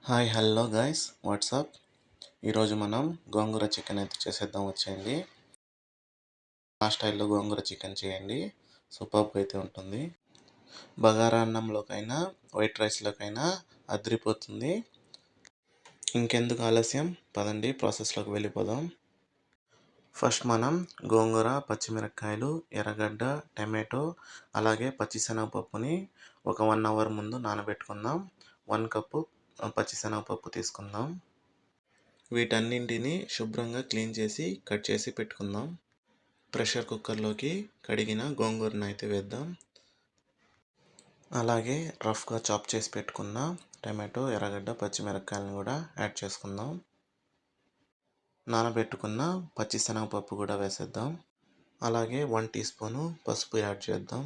Hi hello guys WhatsApp. ఈరోజు మనం గోంగూర chicken అయితే చేసేద్దాం వచ్చేయండి. ఆ స్టైల్లో గోంగూర చికెన్ చేయండి, సూపర్గా అయితే ఉంటుంది. బగారా అన్నంలోకైనా వైట్ రైస్లోకైనా అదిరిపోతుంది. ఇంకెందుకు ఆలస్యం, పదండి ప్రాసెస్లోకి వెళ్ళిపోదాం. ఫస్ట్ మనం గోంగూర, పచ్చిమిరపకాయలు, ఎర్రగడ్డ, టమాటో అలాగే పచ్చిశనగపప్పుని ఒక 1 అవర్ ముందు నానబెట్టుకుందాం. 1 కప్పు పచ్చిశనగపప్పు తీసుకుందాం. వీటన్నింటిని శుభ్రంగా క్లీన్ చేసి కట్ చేసి పెట్టుకుందాం. ప్రెషర్ కుక్కర్లోకి కడిగిన గోంగూరను అయితే వేద్దాం. అలాగే రఫ్గా చాప్ చేసి పెట్టుకున్న టమాటో, ఎర్రగడ్డ, పచ్చిమిరపకాయలను కూడా యాడ్ చేసుకుందాం. నానబెట్టుకున్న పచ్చిశనగపప్పు కూడా వేసేద్దాం. అలాగే 1 టీ స్పూను పసుపు యాడ్ చేద్దాం.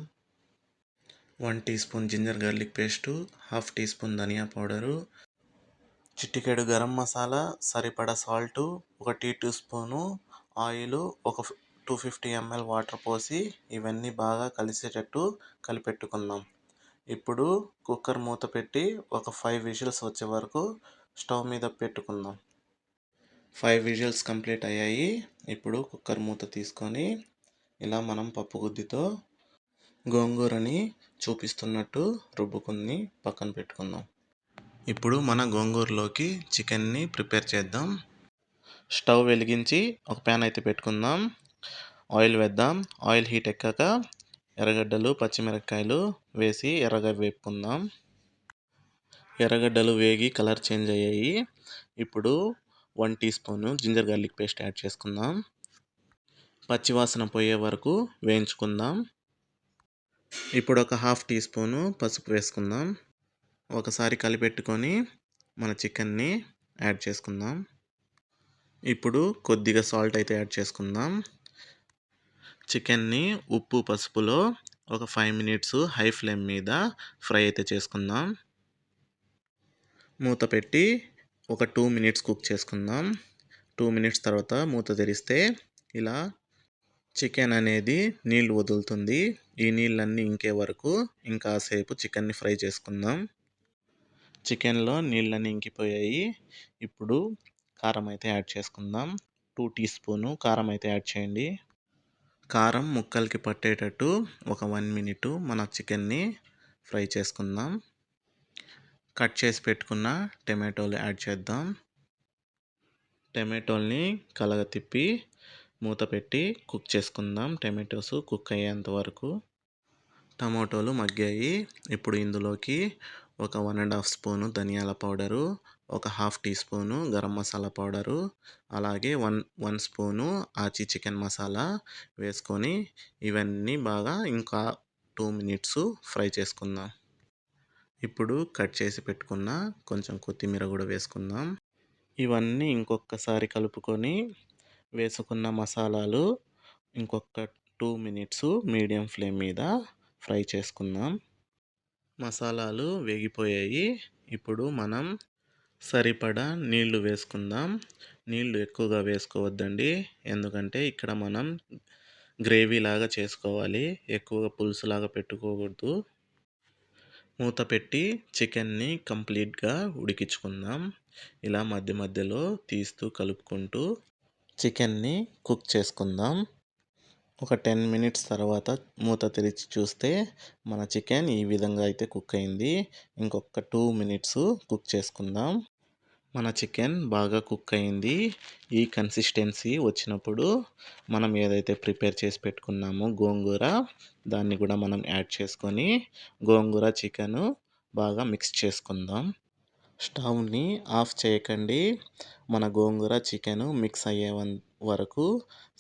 1 teaspoon ginger garlic paste, half teaspoon ధనియా పౌడరు, చిటికెడు గరం మసాలా, సరిపడా సాల్టు, 1 టీ స్పూను ఆయిలు, ఒక 250 ml వాటర్ పోసి ఇవన్నీ బాగా కలిసేటట్టు కలిపెట్టుకుందాం. ఇప్పుడు కుక్కర్ మూత పెట్టి ఒక 5 విజిల్స్ వచ్చే వరకు స్టవ్ మీద పెట్టుకుందాం. 5 విజిల్స్ కంప్లీట్ అయ్యాయి. ఇప్పుడు కుక్కర్ మూత తీసుకొని ఇలా మనం పప్పు గుత్తితో గోంగూరని చూపిస్తున్నట్టు రుబ్బుకుని పక్కన పెట్టుకుందాం. ఇప్పుడు మన గోంగూరలోకి చికెన్ని ప్రిపేర్ చేద్దాం. స్టవ్ వెలిగించి ఒక ప్యాన్ అయితే పెట్టుకుందాం. ఆయిల్ వేద్దాం. ఆయిల్ హీట్ ఎక్కాక ఎర్రగడ్డలు, పచ్చిమిరపకాయలు వేసి ఎర్రగా వేపుకుందాం. ఎర్రగడ్డలు వేగి కలర్ చేంజ్ అయ్యాయి. ఇప్పుడు 1 teaspoon ginger garlic paste add చేసుకుందాం. పచ్చివాసన పోయే వరకు వేయించుకుందాం. ఇప్పుడు ఒక హాఫ్ టీ స్పూను పసుపు వేసుకుందాం. ఒకసారి కలిపెట్టుకొని మన చికెన్ని యాడ్ చేసుకుందాం. ఇప్పుడు కొద్దిగా సాల్ట్ అయితే యాడ్ చేసుకుందాం. చికెన్ని ఉప్పు పసుపులో ఒక 5 మినిట్స్ హై ఫ్లేమ్ మీద ఫ్రై అయితే చేసుకుందాం. మూత పెట్టి ఒక 2 మినిట్స్ కుక్ చేసుకుందాం. 2 మినిట్స్ తర్వాత మూత తెరిస్తే ఇలా చికెన్ అనేది నీళ్ళు వదులుతుంది. ఈ నీళ్ళన్నీ ఇంకే వరకు ఇంకాసేపు చికెన్ని ఫ్రై చేసుకుందాం. చికెన్లో నీళ్ళన్నీ ఇంకిపోయాయి. ఇప్పుడు కారం అయితే యాడ్ చేసుకుందాం. 2 టీ స్పూను కారం అయితే యాడ్ చేయండి. కారం ముక్కలకి పట్టేటట్టు ఒక 1 మినిట్ మన చికెన్ని ఫ్రై చేసుకుందాం. కట్ చేసి పెట్టుకున్న టమాటోలు యాడ్ చేద్దాం. టమాటోల్ని కలగతిప్పి మూత పెట్టి కుక్ చేసుకుందాం. టమాటోస్ కుక్ అయ్యేంత వరకు. టమాటోలు మగ్గాయి. ఇప్పుడు ఇందులోకి ఒక 1.5 స్పూను ధనియాల పౌడరు, ఒక half teaspoon garam masala powder, అలాగే 1 స్పూను ఆచి చికెన్ మసాలా వేసుకొని ఇవన్నీ బాగా ఇంకా 2 మినిట్స్ ఫ్రై చేసుకుందాం. ఇప్పుడు కట్ చేసి పెట్టుకున్న కొంచెం కొత్తిమీర కూడా వేసుకుందాం. ఇవన్నీ ఇంకొకసారి కలుపుకొని వేసుకున్న మసాలాలు ఇంకొక 2 మినిట్స్ మీడియం ఫ్లేమ్ మీద ఫ్రై చేసుకుందాం. మసాలాలు వేగిపోయాయి. ఇప్పుడు మనం సరిపడా నీళ్లు వేసుకుందాం. నీళ్లు ఎక్కువగా వేసుకోవద్దండి, ఎందుకంటే ఇక్కడ మనం గ్రేవీ లాగా చేసుకోవాలి, ఎక్కువగా పులుసులాగా పెట్టుకోకూడదు. మూత పెట్టి చికెన్ని కంప్లీట్గా ఉడికించుకుందాం. ఇలా మధ్య మధ్యలో తీస్తూ కలుపుకుంటూ చికెన్ని కుక్ చేసుకుందాం. ఒక 10 మినిట్స్ తర్వాత మూత తెరిచి చూస్తే మన చికెన్ ఈ విధంగా అయితే కుక్ అయింది. ఇంకొక 2 మినిట్స్ కుక్ చేసుకుందాం. మన చికెన్ బాగా కుక్ అయింది. ఈ కన్సిస్టెన్సీ వచ్చినప్పుడు మనం ఏదైతే ప్రిపేర్ చేసి పెట్టుకున్నామో గోంగూర, దాన్ని కూడా మనం యాడ్ చేసుకొని గోంగూర చికెన్ బాగా మిక్స్ చేసుకుందాం. స్టవ్ని ఆఫ్ చేయకండి. మన గోంగూర చికెన్ మిక్స్ అయ్యే వరకు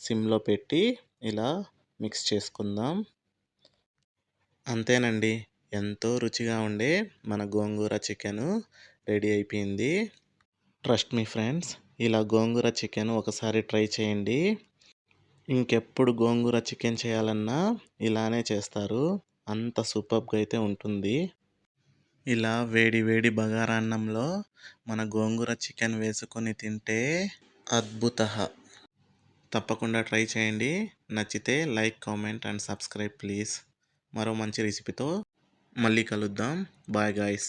సిమ్లో పెట్టి ఇలా మిక్స్ చేసుకుందాం. అంతేనండి, ఎంతో రుచిగా ఉండే మన గోంగూర చికెన్ రెడీ అయిపోయింది. ట్రస్ట్ మీ ఫ్రెండ్స్, ఇలా గోంగూర చికెన్ ఒకసారి ట్రై చేయండి. ఇంకెప్పుడు గోంగూర చికెన్ చేయాలన్నా ఇలానే చేస్తారు, అంత సూపర్గా అయితే ఉంటుంది. ఇలా వేడి వేడి బగారా అన్నంలో మన గోంగూర చికెన్ వేసుకొని తింటే అద్భుత. తప్పకుండా ట్రై చేయండి. నచ్చితే like, comment and subscribe please. మరో మంచి రెసిపీతో మళ్ళీ కలుద్దాం. Bye guys.